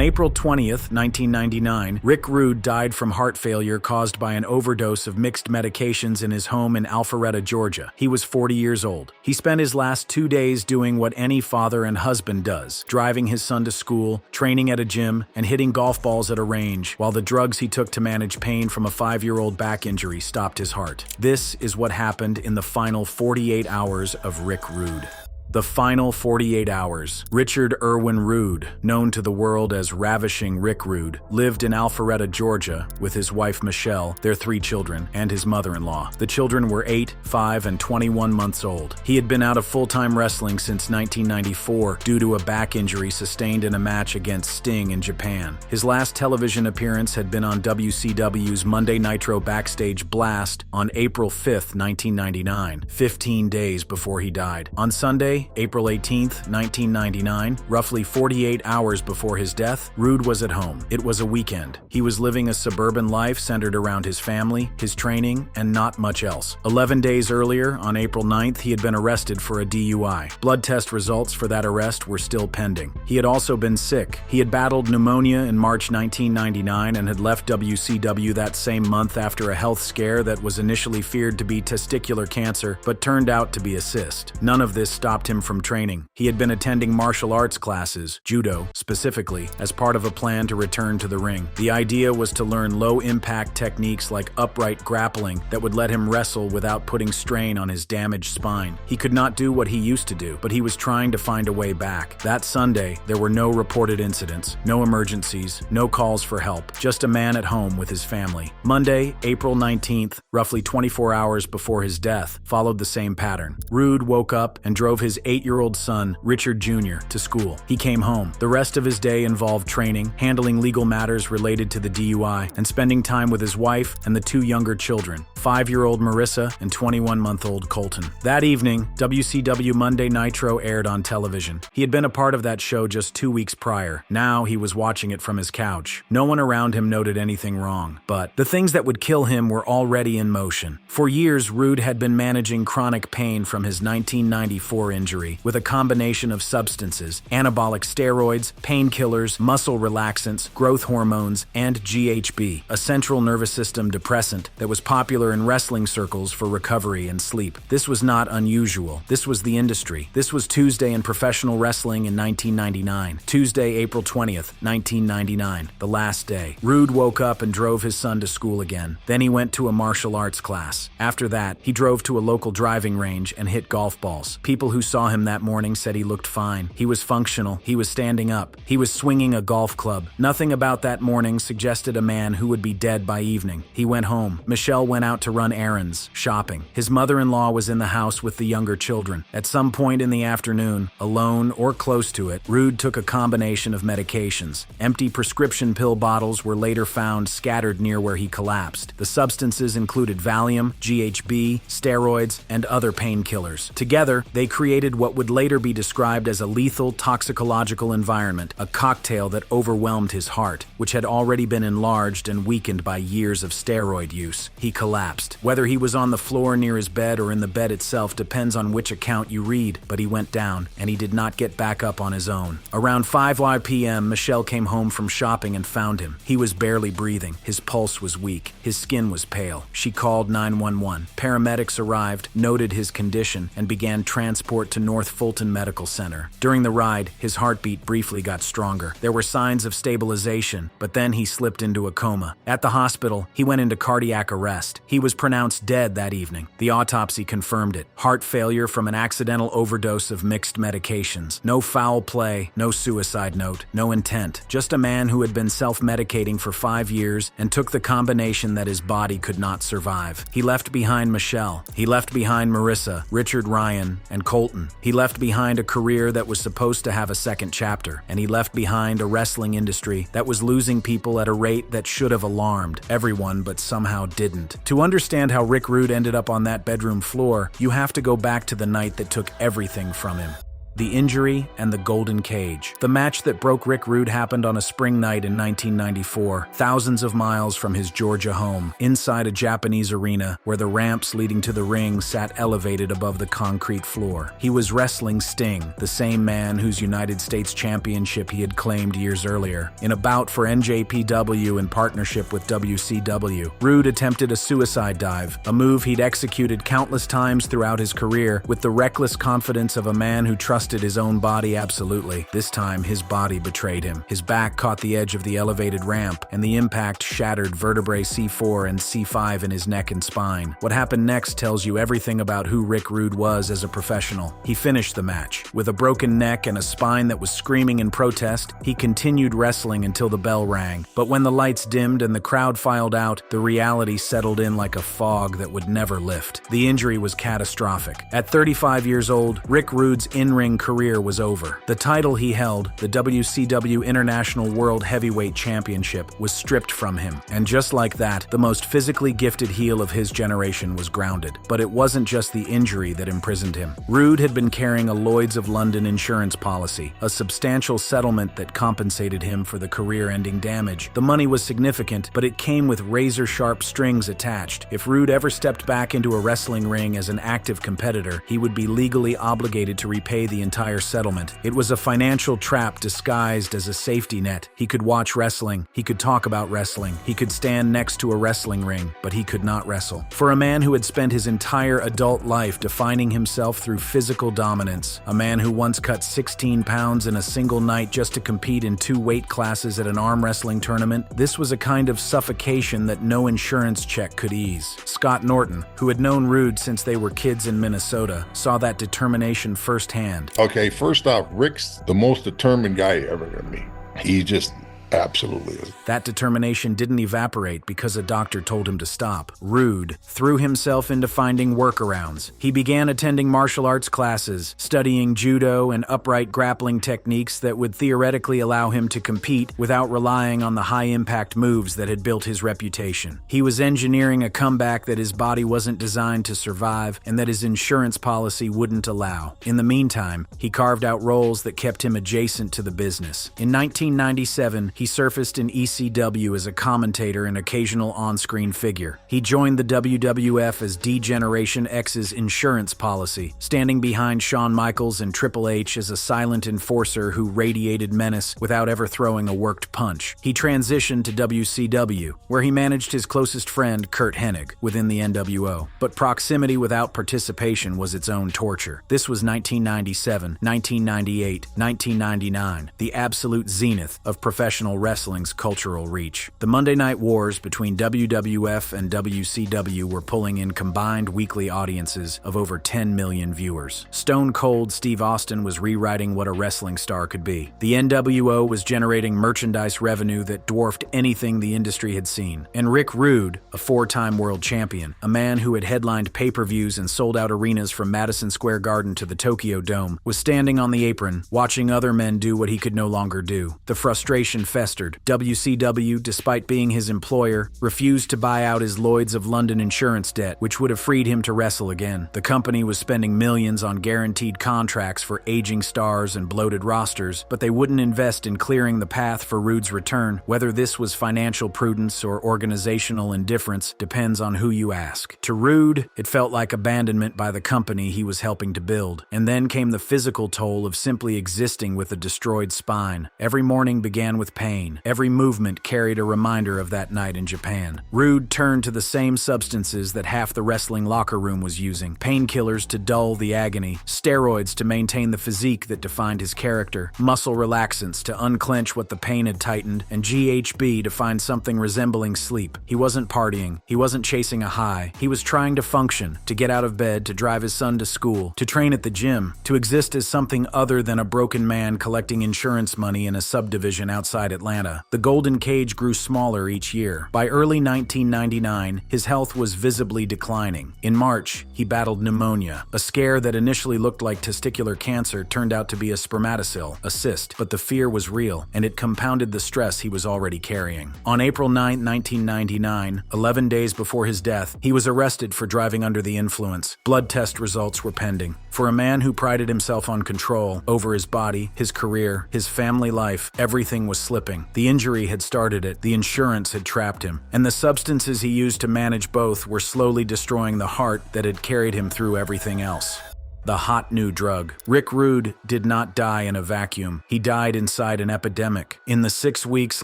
April 20th, 1999, Rick Rude died from heart failure caused by an overdose of mixed medications in his home in Alpharetta, Georgia. He was 40 years old. He spent his last 2 days doing what any father and husband does, driving his son to school, training at a gym, and hitting golf balls at a range, while the drugs he took to manage pain from a 5-year-old back injury stopped his heart. This is what happened in the final 48 hours of Rick Rude. The final 48 hours. Richard Irwin Rude, known to the world as Ravishing Rick Rude, lived in Alpharetta, Georgia, with his wife Michelle, their 3 children, and his mother-in-law. The children were 8, 5, and 21 months old. He had been out of full-time wrestling since 1994 due to a back injury sustained in a match against Sting in Japan. His last television appearance had been on WCW's Monday Nitro Backstage Blast on April 5, 1999, 15 days before he died. On Sunday, April 18, 1999, roughly 48 hours before his death, Rude was at home. It was a weekend. He was living a suburban life centered around his family, his training, and not much else. 11 days earlier, on April 9th, he had been arrested for a DUI. Blood test results for that arrest were still pending. He had also been sick. He had battled pneumonia in March 1999 and had left WCW that same month after a health scare that was initially feared to be testicular cancer, but turned out to be a cyst. None of this stopped him from training. He had been attending martial arts classes, judo specifically, as part of a plan to return to the ring. The idea was to learn low-impact techniques like upright grappling that would let him wrestle without putting strain on his damaged spine. He could not do what he used to do, but he was trying to find a way back. That Sunday, there were no reported incidents, no emergencies, no calls for help, just a man at home with his family. Monday, April 19th, roughly 24 hours before his death, followed the same pattern. Rude woke up and drove his 8-year-old son, Richard Jr., to school. He came home. The rest of his day involved training, handling legal matters related to the DUI, and spending time with his wife and the 2 younger children, 5-year-old Marissa and 21-month-old Colton. That evening, WCW Monday Nitro aired on television. He had been a part of that show just 2 weeks prior. Now he was watching it from his couch. No one around him noted anything wrong, but the things that would kill him were already in motion. For years, Rude had been managing chronic pain from his 1994 injury with a combination of substances, anabolic steroids, painkillers, muscle relaxants, growth hormones, and GHB, a central nervous system depressant that was popular in wrestling circles for recovery and sleep. This was not unusual. This was the industry. This was Tuesday in professional wrestling in 1999. Tuesday, April 20th, 1999, the last day. Rude woke up and drove his son to school again. Then he went to a martial arts class. After that, he drove to a local driving range and hit golf balls. People who saw him that morning said he looked fine. He was functional. He was standing up. He was swinging a golf club. Nothing about that morning suggested a man who would be dead by evening. He went home. Michelle went out to run errands, shopping. His mother-in-law was in the house with the younger children. At some point in the afternoon, alone or close to it, Rude took a combination of medications. Empty prescription pill bottles were later found scattered near where he collapsed. The substances included Valium, GHB, steroids, and other painkillers. Together, they created what would later be described as a lethal toxicological environment, a cocktail that overwhelmed his heart, which had already been enlarged and weakened by years of steroid use. He collapsed. Whether he was on the floor near his bed or in the bed itself depends on which account you read, but he went down, and he did not get back up on his own. Around 5 p.m., Michelle came home from shopping and found him. He was barely breathing. His pulse was weak. His skin was pale. She called 911. Paramedics arrived, noted his condition, and began transport to North Fulton Medical Center. During the ride, his heartbeat briefly got stronger. There were signs of stabilization, but then he slipped into a coma. At the hospital, he went into cardiac arrest. He was pronounced dead that evening. The autopsy confirmed it. Heart failure from an accidental overdose of mixed medications. No foul play, no suicide note, no intent. Just a man who had been self-medicating for 5 years and took the combination that his body could not survive. He left behind Michelle. He left behind Marissa, Richard, Ryan, and Colton. He left behind a career that was supposed to have a second chapter, and he left behind a wrestling industry that was losing people at a rate that should have alarmed everyone but somehow didn't. To understand how Rick Rude ended up on that bedroom floor, you have to go back to the night that took everything from him. the injury, and the golden cage. The match that broke Rick Rude happened on a spring night in 1994, thousands of miles from his Georgia home, inside a Japanese arena where the ramps leading to the ring sat elevated above the concrete floor. He was wrestling Sting, the same man whose United States Championship he had claimed years earlier. In a bout for NJPW in partnership with WCW, Rude attempted a suicide dive, a move he'd executed countless times throughout his career with the reckless confidence of a man who trusted his own body absolutely. This time, his body betrayed him. His back caught the edge of the elevated ramp, and the impact shattered vertebrae C4 and C5 in his neck and spine. What happened next tells you everything about who Rick Rude was as a professional. He finished the match. With a broken neck and a spine that was screaming in protest, he continued wrestling until the bell rang. But when the lights dimmed and the crowd filed out, the reality settled in like a fog that would never lift. The injury was catastrophic. At 35 years old, Rick Rude's in-ring career was over. The title he held, the WCW International World Heavyweight Championship, was stripped from him. And just like that, the most physically gifted heel of his generation was grounded. But it wasn't just the injury that imprisoned him. Rude had been carrying a Lloyd's of London insurance policy, a substantial settlement that compensated him for the career-ending damage. The money was significant, but it came with razor-sharp strings attached. If Rude ever stepped back into a wrestling ring as an active competitor, he would be legally obligated to repay the entire settlement. It was a financial trap disguised as a safety net. He could watch wrestling, he could talk about wrestling, he could stand next to a wrestling ring, but he could not wrestle. For a man who had spent his entire adult life defining himself through physical dominance, a man who once cut 16 pounds in a single night just to compete in 2 weight classes at an arm wrestling tournament, this was a kind of suffocation that no insurance check could ease. Scott Norton, who had known Rude since they were kids in Minnesota, saw that determination firsthand. Okay, first off, Rick's the most determined guy ever to me. He just absolutely is. That determination didn't evaporate because a doctor told him to stop. Rude threw himself into finding workarounds. He began attending martial arts classes, studying judo and upright grappling techniques that would theoretically allow him to compete without relying on the high-impact moves that had built his reputation. He was engineering a comeback that his body wasn't designed to survive and that his insurance policy wouldn't allow. In the meantime, he carved out roles that kept him adjacent to the business. In 1997, he surfaced in ECW as a commentator and occasional on-screen figure. He joined the WWF as D-Generation X's insurance policy, standing behind Shawn Michaels and Triple H as a silent enforcer who radiated menace without ever throwing a worked punch. He transitioned to WCW, where he managed his closest friend, Curt Hennig, within the NWO. But proximity without participation was its own torture. This was 1997, 1998, 1999, the absolute zenith of professional wrestling's cultural reach. The Monday Night Wars between WWF and WCW were pulling in combined weekly audiences of over 10 million viewers. Stone Cold Steve Austin was rewriting what a wrestling star could be. The NWO was generating merchandise revenue that dwarfed anything the industry had seen. And Rick Rude, a 4-time world champion, a man who had headlined pay-per-views and sold out arenas from Madison Square Garden to the Tokyo Dome, was standing on the apron, watching other men do what he could no longer do. The frustration festered. WCW, despite being his employer, refused to buy out his Lloyd's of London insurance debt, which would have freed him to wrestle again. The company was spending millions on guaranteed contracts for aging stars and bloated rosters, but they wouldn't invest in clearing the path for Rude's return. Whether this was financial prudence or organizational indifference depends on who you ask. To Rude, it felt like abandonment by the company he was helping to build. And then came the physical toll of simply existing with a destroyed spine. Every morning began with pain. Every movement carried a reminder of that night in Japan. Rude turned to the same substances that half the wrestling locker room was using. Painkillers to dull the agony, steroids to maintain the physique that defined his character, muscle relaxants to unclench what the pain had tightened, and GHB to find something resembling sleep. He wasn't partying. He wasn't chasing a high. He was trying to function, to get out of bed, to drive his son to school, to train at the gym, to exist as something other than a broken man collecting insurance money in a subdivision outside Atlanta. The Golden Cage grew smaller each year. By early 1999, his health was visibly declining. In March, he battled pneumonia. A scare that initially looked like testicular cancer turned out to be a spermatocele, a cyst, but the fear was real, and it compounded the stress he was already carrying. On April 9, 1999, 11 days before his death, he was arrested for driving under the influence. Blood test results were pending. For a man who prided himself on control over his body, his career, his family life, everything was slipping. The injury had started it, the insurance had trapped him, and the substances he used to manage both were slowly destroying the heart that had carried him through everything else. The hot new drug. Rick Rude did not die in a vacuum. He died inside an epidemic. In the 6 weeks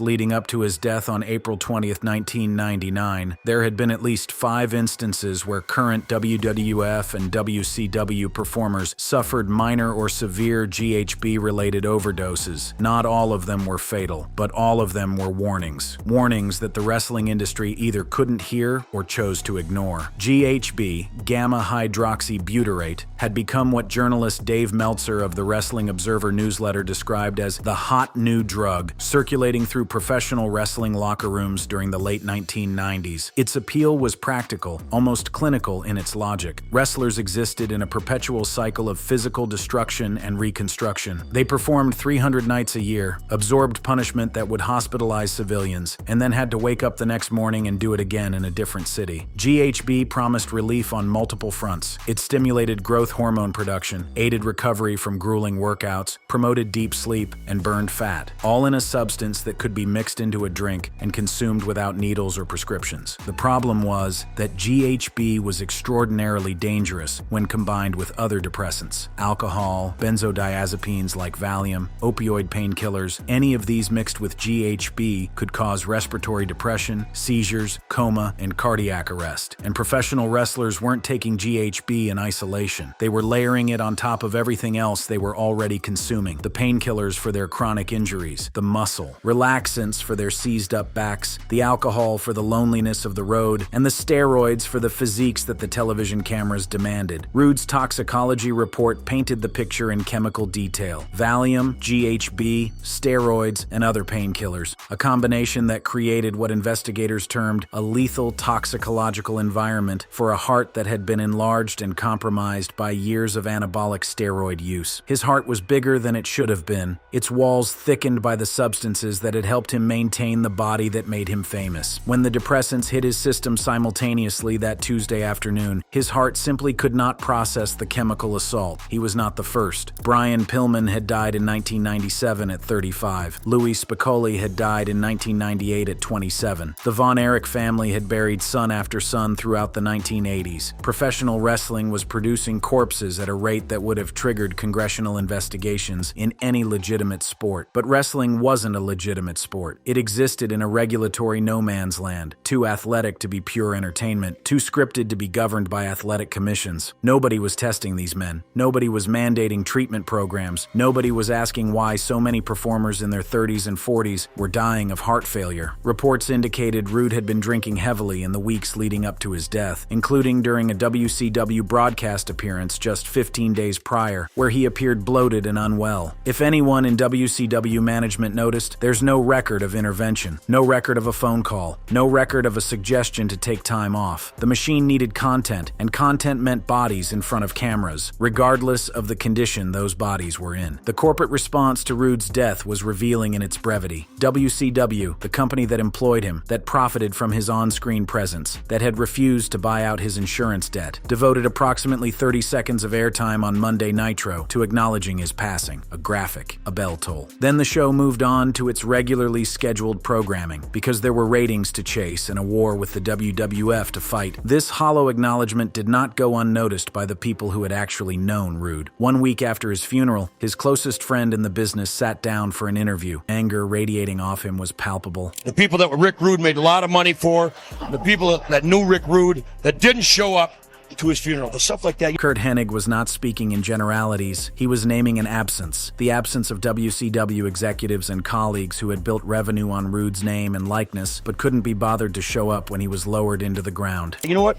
leading up to his death on April 20th, 1999, there had been at least 5 instances where current WWF and WCW performers suffered minor or severe GHB-related overdoses. Not all of them were fatal, but all of them were warnings. Warnings that the wrestling industry either couldn't hear or chose to ignore. GHB, gamma-hydroxybutyrate, had become what journalist Dave Meltzer of the Wrestling Observer newsletter described as the hot new drug circulating through professional wrestling locker rooms during the late 1990s. Its appeal was practical, almost clinical in its logic. Wrestlers existed in a perpetual cycle of physical destruction and reconstruction. They performed 300 nights a year, absorbed punishment that would hospitalize civilians, and then had to wake up the next morning and do it again in a different city. GHB promised relief on multiple fronts. It stimulated growth hormone production, aided recovery from grueling workouts, promoted deep sleep, and burned fat, all in a substance that could be mixed into a drink and consumed without needles or prescriptions. The problem was that GHB was extraordinarily dangerous when combined with other depressants. Alcohol, benzodiazepines like Valium, opioid painkillers, any of these mixed with GHB could cause respiratory depression, seizures, coma, and cardiac arrest. And professional wrestlers weren't taking GHB in isolation. They were layering it on top of everything else they were already consuming. The painkillers for their chronic injuries, the muscle, relaxants for their seized-up backs, the alcohol for the loneliness of the road, and the steroids for the physiques that the television cameras demanded. Rude's toxicology report painted the picture in chemical detail. Valium, GHB, steroids, and other painkillers, a combination that created what investigators termed a lethal toxicological environment for a heart that had been enlarged and compromised by years of anabolic steroid use. His heart was bigger than it should have been, its walls thickened by the substances that had helped him maintain the body that made him famous. When the depressants hit his system simultaneously that Tuesday afternoon, his heart simply could not process the chemical assault. He was not the first. Brian Pillman had died in 1997 at 35. Louis Spicolli had died in 1998 at 27. The Von Erich family had buried son after son throughout the 1980s. Professional wrestling was producing corpses at a rate that would have triggered congressional investigations in any legitimate sport. But wrestling wasn't a legitimate sport. It existed in a regulatory no man's land, too athletic to be pure entertainment, too scripted to be governed by athletic commissions. Nobody was testing these men. Nobody was mandating treatment programs. Nobody was asking why so many performers in their 30s and 40s were dying of heart failure. Reports indicated Rude had been drinking heavily in the weeks leading up to his death, including during a WCW broadcast appearance just 15 days prior, where he appeared bloated and unwell. If anyone in WCW management noticed, there's no record of intervention, no record of a phone call, no record of a suggestion to take time off. The machine needed content, and content meant bodies in front of cameras, regardless of the condition those bodies were in. The corporate response to Rude's death was revealing in its brevity. WCW, the company that employed him, that profited from his on-screen presence, that had refused to buy out his insurance debt, devoted approximately 30 seconds of airtime on Monday Nitro to acknowledging his passing, a graphic, a bell toll. Then the show moved on to its regularly scheduled programming, because there were ratings to chase and a war with the WWF to fight. This hollow acknowledgement did not go unnoticed by the people who had actually known Rude. 1 week after his funeral, his closest friend in the business sat down for an interview. Anger radiating off him was palpable. The people that Rick Rude made a lot of money for, the people that knew Rick Rude that didn't show up to his funeral, the stuff like that. Curt Hennig was not speaking in generalities. He was naming an absence, the absence of WCW executives and colleagues who had built revenue on Rude's name and likeness, but couldn't be bothered to show up when he was lowered into the ground. You know what?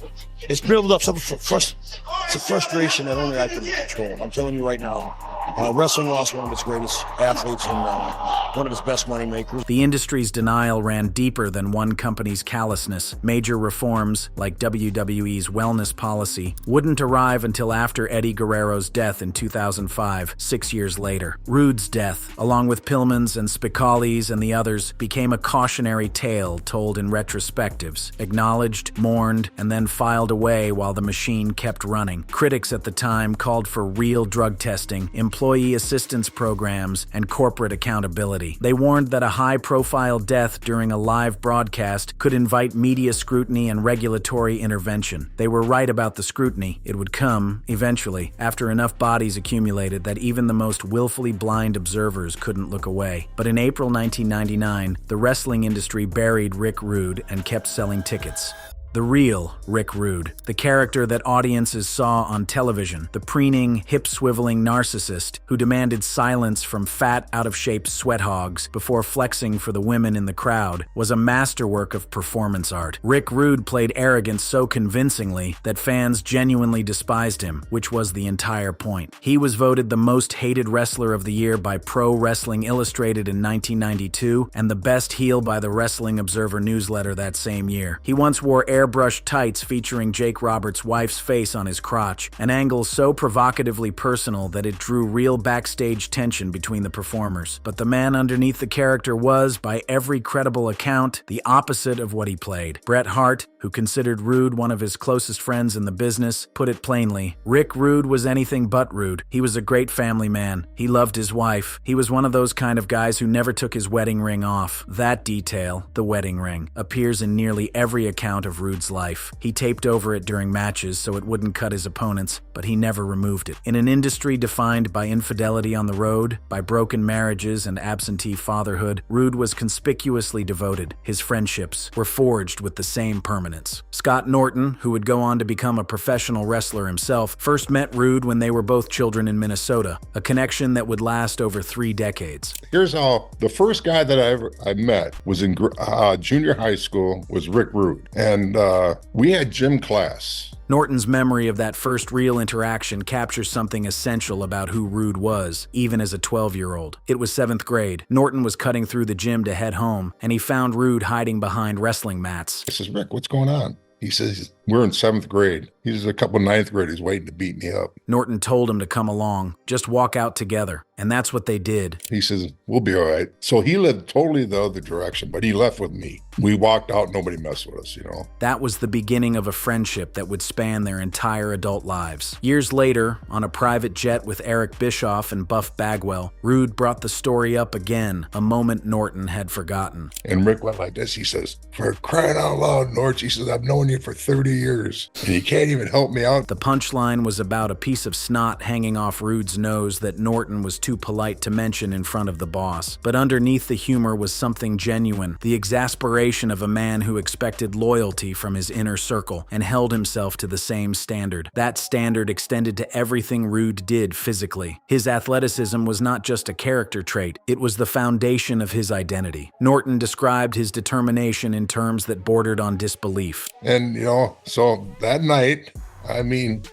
It's built up some it's a frustration that only I can control. I'm telling you right now, wrestling lost one of its greatest athletes, and one of his best money makers. The industry's denial ran deeper than one company's callousness. Major reforms, like WWE's wellness policy, wouldn't arrive until after Eddie Guerrero's death in 2005, 6 years later. Rude's death, along with Pillman's and Spicali's and the others, became a cautionary tale told in retrospectives, acknowledged, mourned, and then filed away while the machine kept running. Critics at the time called for real drug testing, employee assistance programs, and corporate accountability. They warned that a high-profile death during a live broadcast could invite media scrutiny and regulatory intervention. They were right about the scrutiny. It would come, eventually, after enough bodies accumulated that even the most willfully blind observers couldn't look away. But in April 1999, the wrestling industry buried Rick Rude and kept selling tickets. The real Rick Rude, the character that audiences saw on television, the preening, hip-swiveling narcissist who demanded silence from fat, out-of-shape sweat hogs before flexing for the women in the crowd, was a masterwork of performance art. Rick Rude played arrogance so convincingly that fans genuinely despised him, which was the entire point. He was voted the most hated wrestler of the year by Pro Wrestling Illustrated in 1992 and the best heel by the Wrestling Observer newsletter that same year. He once wore airbrushed tights featuring Jake Roberts' wife's face on his crotch, an angle so provocatively personal that it drew real backstage tension between the performers. But the man underneath the character was, by every credible account, the opposite of what he played. Bret Hart, who considered Rude one of his closest friends in the business, put it plainly. Rick Rude was anything but rude. He was a great family man. He loved his wife. He was one of those kind of guys who never took his wedding ring off. That detail, the wedding ring, appears in nearly every account of Rude's life. He taped over it during matches so it wouldn't cut his opponents, but he never removed it. In an industry defined by infidelity on the road, by broken marriages and absentee fatherhood, Rude was conspicuously devoted. His friendships were forged with the same permanence. Scott Norton, who would go on to become a professional wrestler himself, first met Rude when they were both children in Minnesota, a connection that would last over 3 decades. Here's how the first guy that I met was in junior high school was Rick Rude, and we had gym class. Norton's memory of that first real interaction captures something essential about who Rude was, even as a 12-year-old. It was 7th grade. Norton was cutting through the gym to head home, and he found Rude hiding behind wrestling mats. I says, Rick, what's going on? He says, we're in 7th grade. He's a couple 9th graders waiting to beat me up. Norton told him to come along, just walk out together, and that's what they did. He says, we'll be all right. So he led totally the other direction, but he left with me. We walked out, nobody messed with us, you know. That was the beginning of a friendship that would span their entire adult lives. Years later, on a private jet with Eric Bischoff and Buff Bagwell, Rude brought the story up again, a moment Norton had forgotten. And Rick went like this. He says, for crying out loud, Nort, he says, I've known you for 30 years, and you can't even help me out. The punchline was about a piece of snot hanging off Rude's nose that Norton was too polite to mention in front of the boss. But underneath the humor was something genuine, the exasperation of a man who expected loyalty from his inner circle and held himself to the same standard. That standard extended to everything Rude did physically. His athleticism was not just a character trait, it was the foundation of his identity. Norton described his determination in terms that bordered on disbelief. And, you know, so that night, I mean,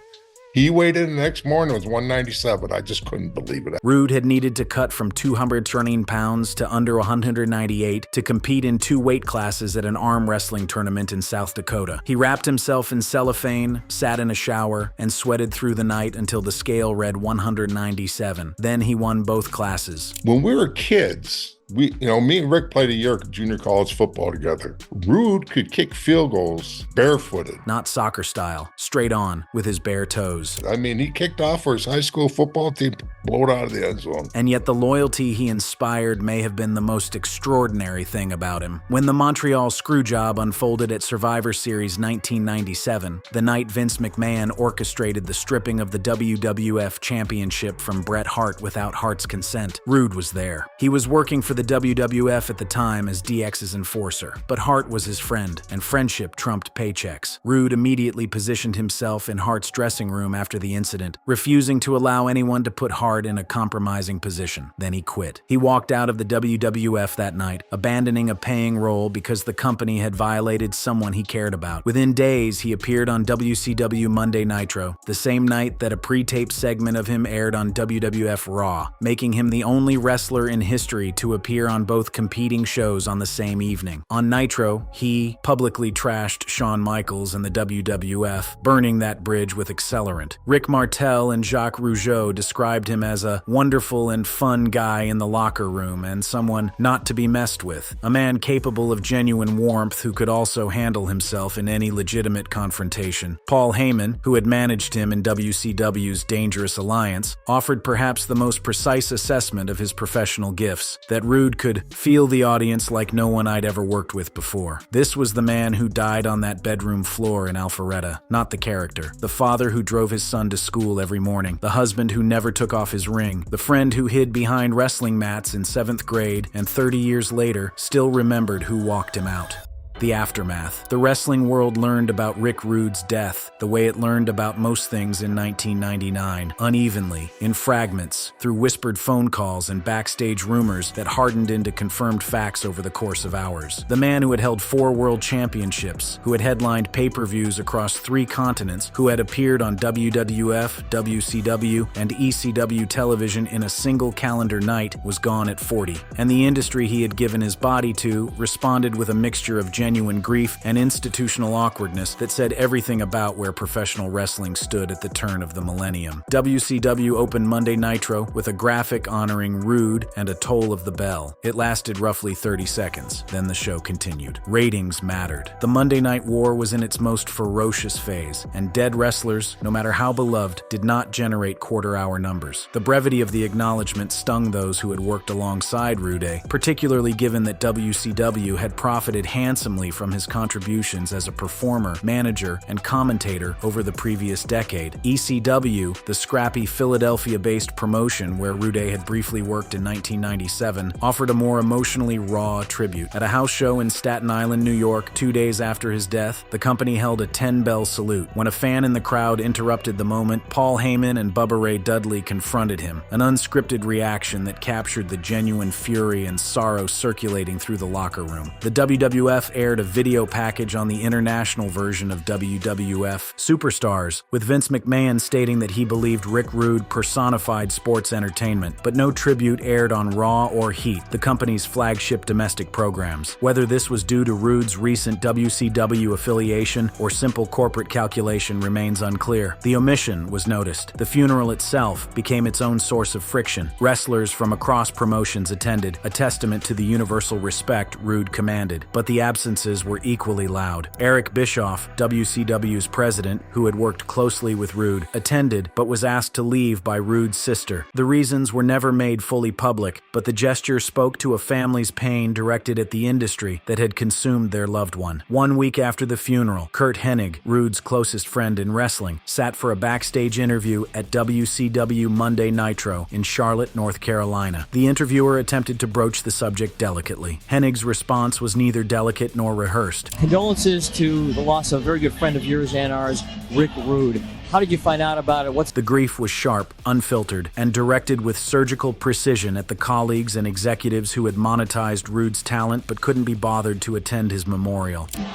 he weighed in the next morning, it was 197. I just couldn't believe it. Rude had needed to cut from 213 pounds to under 198 to compete in 2 weight classes at an arm wrestling tournament in South Dakota. He wrapped himself in cellophane, sat in a shower, and sweated through the night until the scale read 197. Then he won both classes. When we were kids, me and Rick played a year of junior college football together. Rude could kick field goals barefooted. Not soccer style, straight on, with his bare toes. I mean, he kicked off for his high school football team, blew it out of the end zone. And yet the loyalty he inspired may have been the most extraordinary thing about him. When the Montreal Screwjob unfolded at Survivor Series 1997, the night Vince McMahon orchestrated the stripping of the WWF Championship from Bret Hart without Hart's consent, Rude was there. He was working for the WWF at the time as DX's enforcer, but Hart was his friend, and friendship trumped paychecks. Rude immediately positioned himself in Hart's dressing room after the incident, refusing to allow anyone to put Hart in a compromising position. Then he quit. He walked out of the WWF that night, abandoning a paying role because the company had violated someone he cared about. Within days, he appeared on WCW Monday Nitro, the same night that a pre-taped segment of him aired on WWF Raw, making him the only wrestler in history to appear appear on both competing shows on the same evening. On Nitro, he publicly trashed Shawn Michaels and the WWF, burning that bridge with accelerant. Rick Martel and Jacques Rougeau described him as a wonderful and fun guy in the locker room and someone not to be messed with, a man capable of genuine warmth who could also handle himself in any legitimate confrontation. Paul Heyman, who had managed him in WCW's Dangerous Alliance, offered perhaps the most precise assessment of his professional gifts, that Rude could feel the audience like no one I'd ever worked with before. This was the man who died on that bedroom floor in Alpharetta, not the character. The father who drove his son to school every morning, the husband who never took off his ring, the friend who hid behind wrestling mats in 7th grade and 30 years later still remembered who walked him out. The aftermath. The wrestling world learned about Rick Rude's death the way it learned about most things in 1999, unevenly, in fragments, through whispered phone calls and backstage rumors that hardened into confirmed facts over the course of hours. The man who had held 4 world championships, who had headlined pay-per-views across 3 continents, who had appeared on WWF, WCW, and ECW television in a single calendar night, was gone at 40. And the industry he had given his body to responded with a mixture of genuine grief and institutional awkwardness that said everything about where professional wrestling stood at the turn of the millennium. WCW opened Monday Nitro with a graphic honoring Rude and a toll of the bell. It lasted roughly 30 seconds. Then the show continued. Ratings mattered. The Monday Night War was in its most ferocious phase, and dead wrestlers, no matter how beloved, did not generate quarter-hour numbers. The brevity of the acknowledgement stung those who had worked alongside Rude, particularly given that WCW had profited handsomely from his contributions as a performer, manager, and commentator over the previous decade. ECW, the scrappy Philadelphia-based promotion where Rude had briefly worked in 1997, offered a more emotionally raw tribute. At a house show in Staten Island, New York, 2 days after his death, the company held a 10-bell salute. When a fan in the crowd interrupted the moment, Paul Heyman and Bubba Ray Dudley confronted him, an unscripted reaction that captured the genuine fury and sorrow circulating through the locker room. The WWF aired a video package on the international version of WWF Superstars, with Vince McMahon stating that he believed Rick Rude personified sports entertainment, but no tribute aired on Raw or Heat, the company's flagship domestic programs. Whether this was due to Rude's recent WCW affiliation or simple corporate calculation remains unclear. The omission was noticed. The funeral itself became its own source of friction. Wrestlers from across promotions attended, a testament to the universal respect Rude commanded, but the absences were equally loud. Eric Bischoff, WCW's president, who had worked closely with Rude, attended but was asked to leave by Rude's sister. The reasons were never made fully public, but the gesture spoke to a family's pain directed at the industry that had consumed their loved one. 1 week after the funeral, Curt Hennig, Rude's closest friend in wrestling, sat for a backstage interview at WCW Monday Nitro in Charlotte, North Carolina. The interviewer attempted to broach the subject delicately. Hennig's response was neither delicate nor rehearsed. Condolences to the loss of a very good friend of yours and ours, Rick Rude. How did you find out about it? The grief was sharp, unfiltered, and directed with surgical precision at the colleagues and executives who had monetized Rude's talent but couldn't be bothered to attend his memorial. And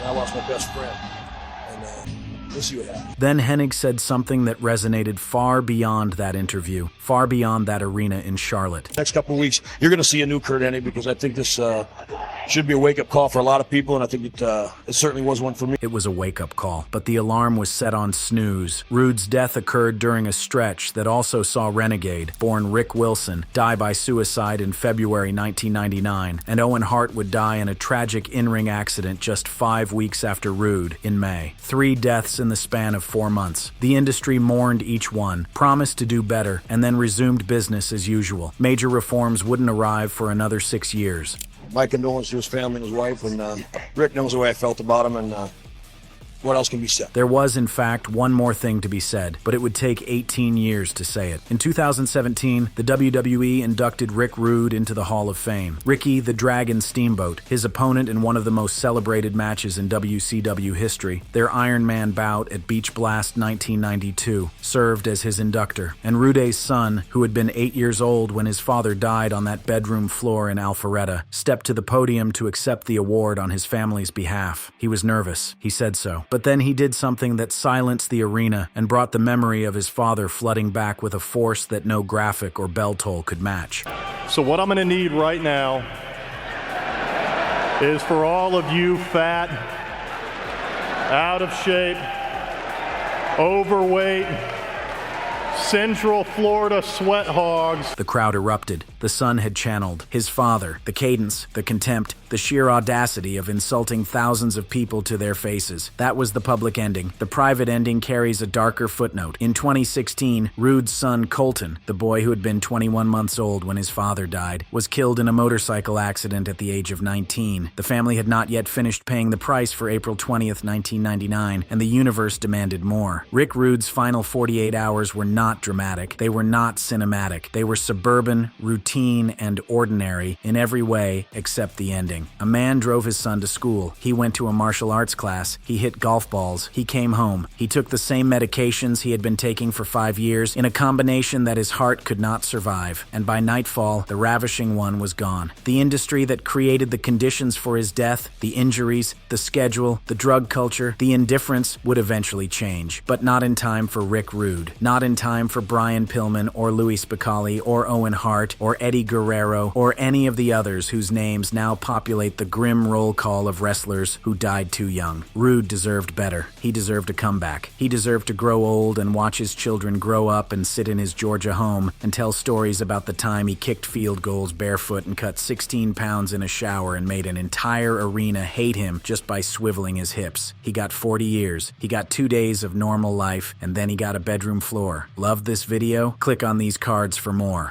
I lost my best friend. And we'll see what happens. Then Hennig said something that resonated far beyond that interview, far beyond that arena in Charlotte. Next couple of weeks, you're going to see a new Curt Hennig, because I think this should be a wake-up call for a lot of people, and I think it certainly was one for me. It was a wake-up call, but the alarm was set on snooze. Rude's death occurred during a stretch that also saw Renegade, born Rick Wilson, die by suicide in February 1999, and Owen Hart would die in a tragic in-ring accident just 5 weeks after Rude, in May. 3 deaths in the span of 4 months. The industry mourned each one, promised to do better, and then resumed business as usual. Major reforms wouldn't arrive for another 6 years. My condolences to his family and his wife, and Rick knows the way I felt about him, and what else can be said? There was, in fact, one more thing to be said, but it would take 18 years to say it. In 2017, the WWE inducted Rick Rude into the Hall of Fame. Ricky the Dragon Steamboat, his opponent in one of the most celebrated matches in WCW history, their Iron Man bout at Beach Blast 1992, served as his inductor. And Rude's son, who had been 8 years old when his father died on that bedroom floor in Alpharetta, stepped to the podium to accept the award on his family's behalf. He was nervous. He said so. But then he did something that silenced the arena and brought the memory of his father flooding back with a force that no graphic or bell toll could match. So what I'm going to need right now is for all of you fat, out of shape, overweight, Central Florida sweat hogs. The crowd erupted. The son had channeled his father, the cadence, the contempt, the sheer audacity of insulting thousands of people to their faces. That was the public ending. The private ending carries a darker footnote. In 2016, Rude's son Colton, the boy who had been 21 months old when his father died, was killed in a motorcycle accident at the age of 19. The family had not yet finished paying the price for April 20th, 1999, and the universe demanded more. Rick Rude's final 48 hours were not dramatic. They were not cinematic. They were suburban, routine, and ordinary in every way except the ending. A man drove his son to school. He went to a martial arts class. He hit golf balls. He came home. He took the same medications he had been taking for 5 years in a combination that his heart could not survive. And by nightfall, the ravishing one was gone. The industry that created the conditions for his death, the injuries, the schedule, the drug culture, the indifference would eventually change. But not in time for Rick Rude. Not in time for Brian Pillman or Louis Spicali or Owen Hart or Eddie Guerrero or any of the others whose names now populate the grim roll call of wrestlers who died too young. Rude deserved better. He deserved a comeback. He deserved to grow old and watch his children grow up and sit in his Georgia home and tell stories about the time he kicked field goals barefoot and cut 16 pounds in a shower and made an entire arena hate him just by swiveling his hips. He got 40 years. He got 2 days of normal life, and then he got a bedroom floor. Love this video? Click on these cards for more.